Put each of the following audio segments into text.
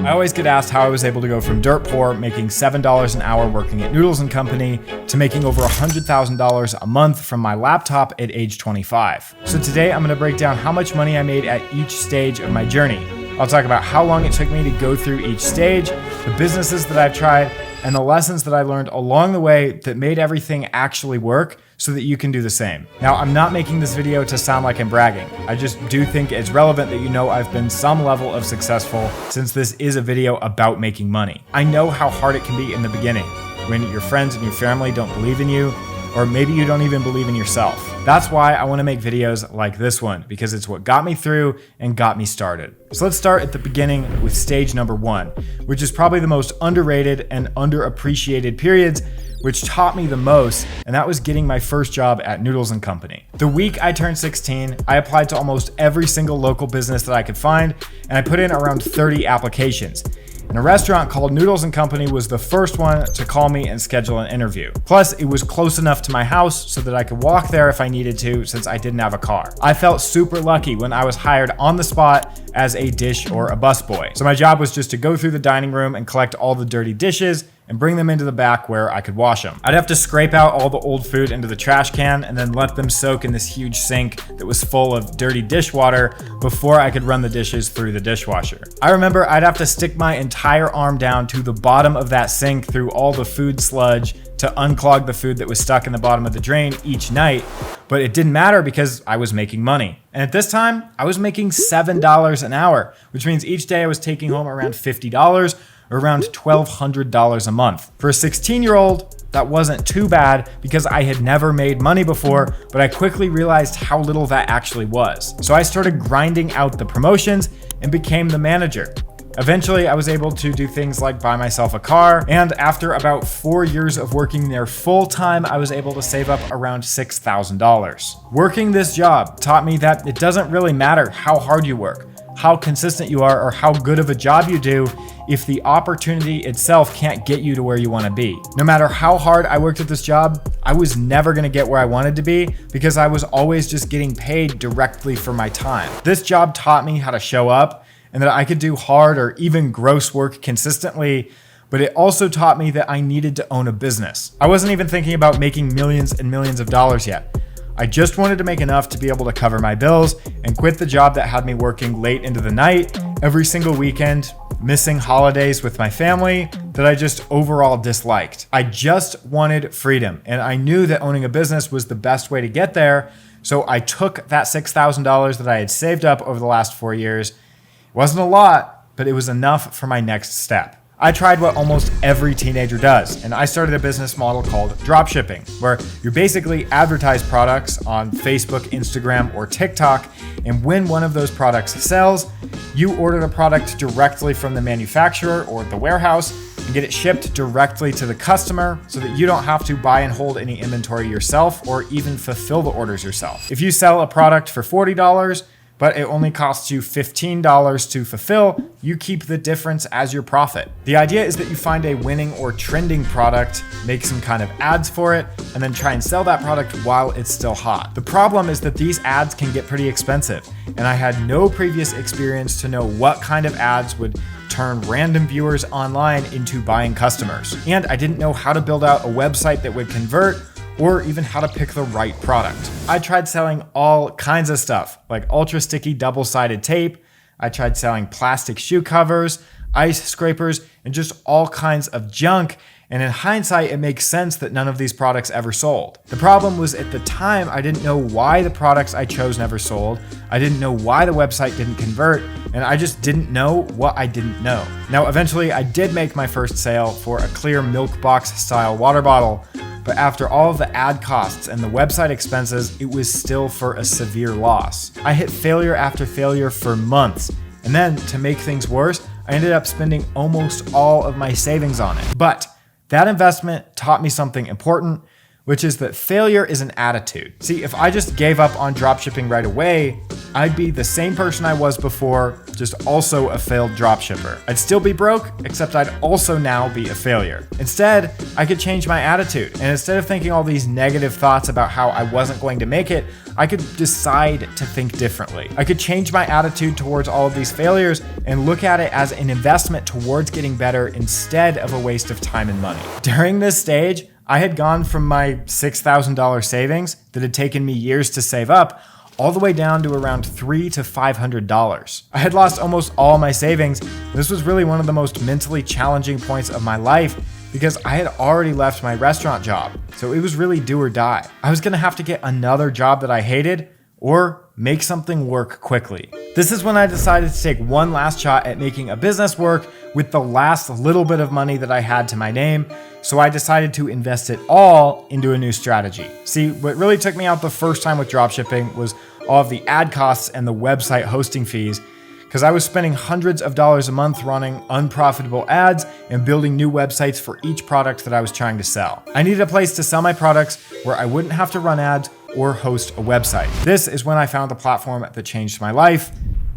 I always get asked how I was able to go from dirt poor, making $7 an hour working at Noodles & Company, to making over $100,000 a month from my laptop at age 25. So today I'm gonna break down how much money I made at each stage of my journey. I'll talk about how long it took me to go through each stage, the businesses that I've tried, and the lessons that I learned along the way that made everything actually work so that you can do the same. Now, I'm not making this video to sound like I'm bragging. I just do think it's relevant that you know I've been some level of successful, since this is a video about making money. I know how hard it can be in the beginning when your friends and your family don't believe in you, or maybe you don't even believe in yourself. That's why I want to make videos like this one, because it's what got me through and got me started. So let's start at the beginning with stage number 1, which is probably the most underrated and underappreciated periods, which taught me the most, and that was getting my first job at Noodles & Company. The week I turned 16, I applied to almost every single local business that I could find, and I put in around 30 applications. And a restaurant called Noodles & Company was the first one to call me and schedule an interview. Plus, it was close enough to my house so that I could walk there if I needed to, since I didn't have a car. I felt super lucky when I was hired on the spot as a dish or a busboy. So my job was just to go through the dining room and collect all the dirty dishes and bring them into the back where I could wash them. I'd have to scrape out all the old food into the trash can and then let them soak in this huge sink that was full of dirty dishwater before I could run the dishes through the dishwasher. I remember I'd have to stick my entire arm down to the bottom of that sink through all the food sludge to unclog the food that was stuck in the bottom of the drain each night, but it didn't matter because I was making money. And at this time, I was making $7 an hour, which means each day I was taking home around $50, or around $1,200 a month. For a 16-year-old, that wasn't too bad because I had never made money before, but I quickly realized how little that actually was. So I started grinding out the promotions and became the manager. Eventually, I was able to do things like buy myself a car, and after about 4 years of working there full-time, I was able to save up around $6,000. Working this job taught me that it doesn't really matter how hard you work, how consistent you are, or how good of a job you do if the opportunity itself can't get you to where you want to be. No matter how hard I worked at this job, I was never going to get where I wanted to be because I was always just getting paid directly for my time. This job taught me how to show up and that I could do hard or even gross work consistently, but it also taught me that I needed to own a business. I wasn't even thinking about making millions and millions of dollars yet. I just wanted to make enough to be able to cover my bills and quit the job that had me working late into the night, every single weekend, missing holidays with my family that I just overall disliked. I just wanted freedom, and I knew that owning a business was the best way to get there, so I took that $6,000 that I had saved up over the last 4 years. It wasn't a lot, but it was enough for my next step. I tried what almost every teenager does, and I started a business model called dropshipping, where you basically advertise products on Facebook, Instagram, or TikTok, and when one of those products sells, you order the product directly from the manufacturer or the warehouse and get it shipped directly to the customer so that you don't have to buy and hold any inventory yourself or even fulfill the orders yourself. If you sell a product for $40, but it only costs you $15 to fulfill, you keep the difference as your profit. The idea is that you find a winning or trending product, make some kind of ads for it, and then try and sell that product while it's still hot. The problem is that these ads can get pretty expensive, and I had no previous experience to know what kind of ads would turn random viewers online into buying customers. And I didn't know how to build out a website that would convert, or even how to pick the right product. I tried selling all kinds of stuff, like ultra sticky double-sided tape. I tried selling plastic shoe covers, ice scrapers, and just all kinds of junk. And in hindsight, it makes sense that none of these products ever sold. The problem was at the time, I didn't know why the products I chose never sold. I didn't know why the website didn't convert, and I just didn't know what I didn't know. Now, eventually I did make my first sale for a clear milk box style water bottle, but after all of the ad costs and the website expenses, it was still for a severe loss. I hit failure after failure for months, and then to make things worse, I ended up spending almost all of my savings on it. But that investment taught me something important, which is that failure is an attitude. See, if I just gave up on dropshipping right away, I'd be the same person I was before, just also a failed dropshipper. I'd still be broke, except I'd also now be a failure. Instead, I could change my attitude, and instead of thinking all these negative thoughts about how I wasn't going to make it, I could decide to think differently. I could change my attitude towards all of these failures and look at it as an investment towards getting better instead of a waste of time and money. During this stage, I had gone from my $6,000 savings that had taken me years to save up all the way down to around $300 to $500. I had lost almost all my savings. This was really one of the most mentally challenging points of my life because I had already left my restaurant job. So it was really do or die. I was gonna have to get another job that I hated or make something work quickly. This is when I decided to take one last shot at making a business work with the last little bit of money that I had to my name. So I decided to invest it all into a new strategy. See, what really took me out the first time with dropshipping was all of the ad costs and the website hosting fees, because I was spending hundreds of dollars a month running unprofitable ads and building new websites for each product that I was trying to sell. I needed a place to sell my products where I wouldn't have to run ads or host a website. This is when I found the platform that changed my life,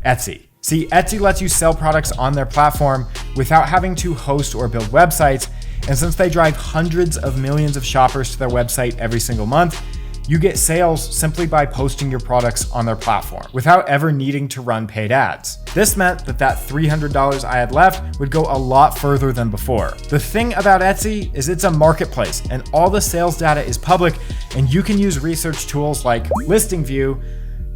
Etsy. See, Etsy lets you sell products on their platform without having to host or build websites. And since they drive hundreds of millions of shoppers to their website every single month, you get sales simply by posting your products on their platform without ever needing to run paid ads. This meant that $300 I had left would go a lot further than before. The thing about Etsy is it's a marketplace and all the sales data is public, and you can use research tools like Listing View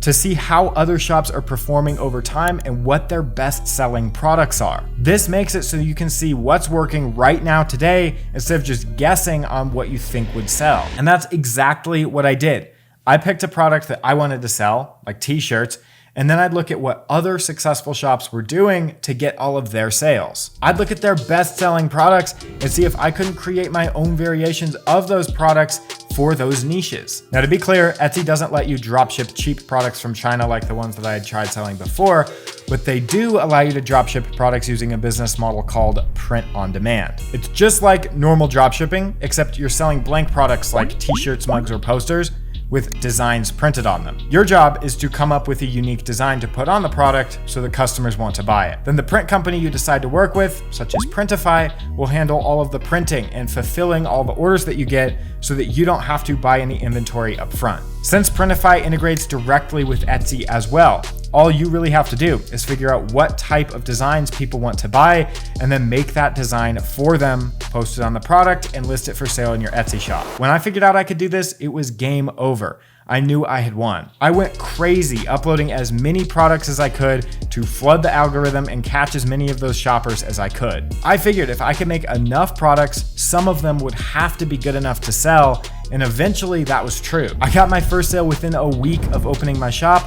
to see how other shops are performing over time and what their best-selling products are. This makes it so you can see what's working right now today instead of just guessing on what you think would sell. And that's exactly what I did. I picked a product that I wanted to sell, like t-shirts, and then I'd look at what other successful shops were doing to get all of their sales. I'd look at their best-selling products and see if I couldn't create my own variations of those products for those niches. Now, to be clear, Etsy doesn't let you dropship cheap products from China like the ones that I had tried selling before, but they do allow you to dropship products using a business model called print on demand. It's just like normal dropshipping, except you're selling blank products like t-shirts, mugs, or posters with designs printed on them. Your job is to come up with a unique design to put on the product so that customers want to buy it. Then the print company you decide to work with, such as Printify, will handle all of the printing and fulfilling all the orders that you get so that you don't have to buy any inventory up front. Since Printify integrates directly with Etsy as well, all you really have to do is figure out what type of designs people want to buy and then make that design for them, post it on the product, and list it for sale in your Etsy shop. When I figured out I could do this, it was game over. I knew I had won. I went crazy uploading as many products as I could to flood the algorithm and catch as many of those shoppers as I could. I figured if I could make enough products, some of them would have to be good enough to sell, and eventually that was true. I got my first sale within a week of opening my shop,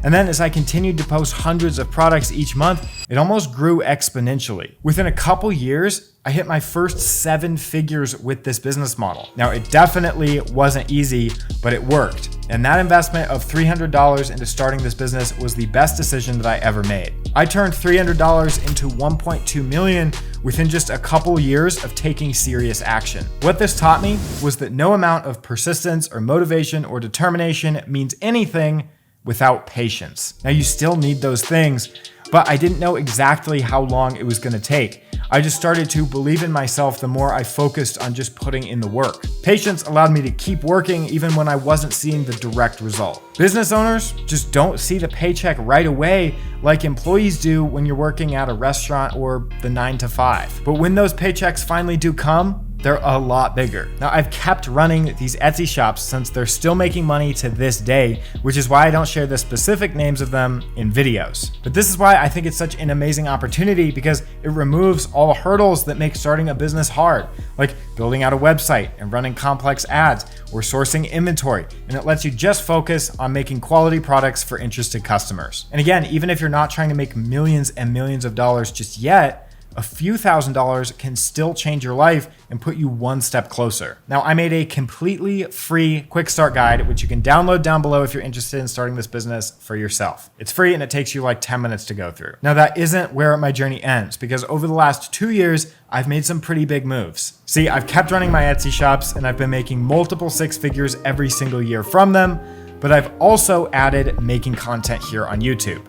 and then as I continued to post hundreds of products each month, it almost grew exponentially. Within a couple years, I hit my first 7 figures with this business model. Now, it definitely wasn't easy, but it worked. And that investment of $300 into starting this business was the best decision that I ever made. I turned $300 into $1.2 million within just a couple years of taking serious action. What this taught me was that no amount of persistence or motivation or determination means anything without patience. Now, you still need those things, but I didn't know exactly how long it was gonna take. I just started to believe in myself the more I focused on just putting in the work. Patience allowed me to keep working even when I wasn't seeing the direct result. Business owners just don't see the paycheck right away like employees do when you're working at a restaurant or the 9 to 5. But when those paychecks finally do come, they're a lot bigger. Now, I've kept running these Etsy shops since they're still making money to this day, which is why I don't share the specific names of them in videos. But this is why I think it's such an amazing opportunity, because it removes all the hurdles that make starting a business hard, like building out a website and running complex ads or sourcing inventory. And it lets you just focus on making quality products for interested customers. And again, even if you're not trying to make millions and millions of dollars just yet, a few $1,000s can still change your life and put you one step closer. Now, I made a completely free quick start guide, which you can download down below if you're interested in starting this business for yourself. It's free and it takes you like 10 minutes to go through. Now, that isn't where my journey ends, because over the last 2 years, I've made some pretty big moves. See, I've kept running my Etsy shops and I've been making multiple 6 figures every single year from them. but I've also added making content here on YouTube.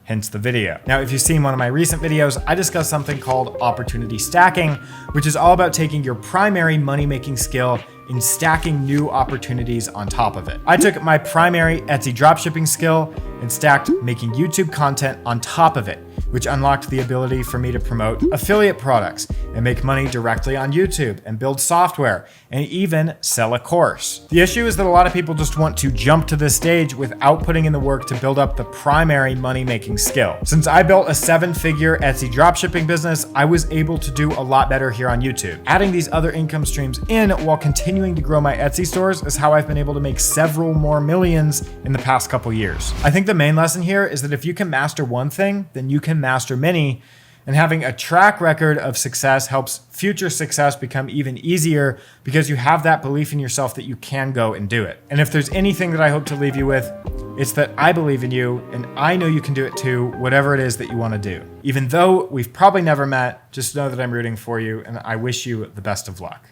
Hence the video. Now, if you've seen one of my recent videos, I discussed something called opportunity stacking, which is all about taking your primary money-making skill and stacking new opportunities on top of it. I took my primary Etsy dropshipping skill and stacked making YouTube content on top of it, which unlocked the ability for me to promote affiliate products and make money directly on YouTube and build software and even sell a course. The issue is that a lot of people just want to jump to this stage without putting in the work to build up the primary money-making skill. Since I built a 7-figure Etsy dropshipping business, I was able to do a lot better here on YouTube. Adding these other income streams in while continuing to grow my Etsy stores is how I've been able to make several more millions in the past couple years. I think the main lesson here is that if you can master one thing, then you can master many, and having a track record of success helps future success become even easier because you have that belief in yourself that you can go and do it. And if there's anything that I hope to leave you with, it's that I believe in you and I know you can do it too, whatever it is that you want to do. Even though we've probably never met, just know that I'm rooting for you and I wish you the best of luck.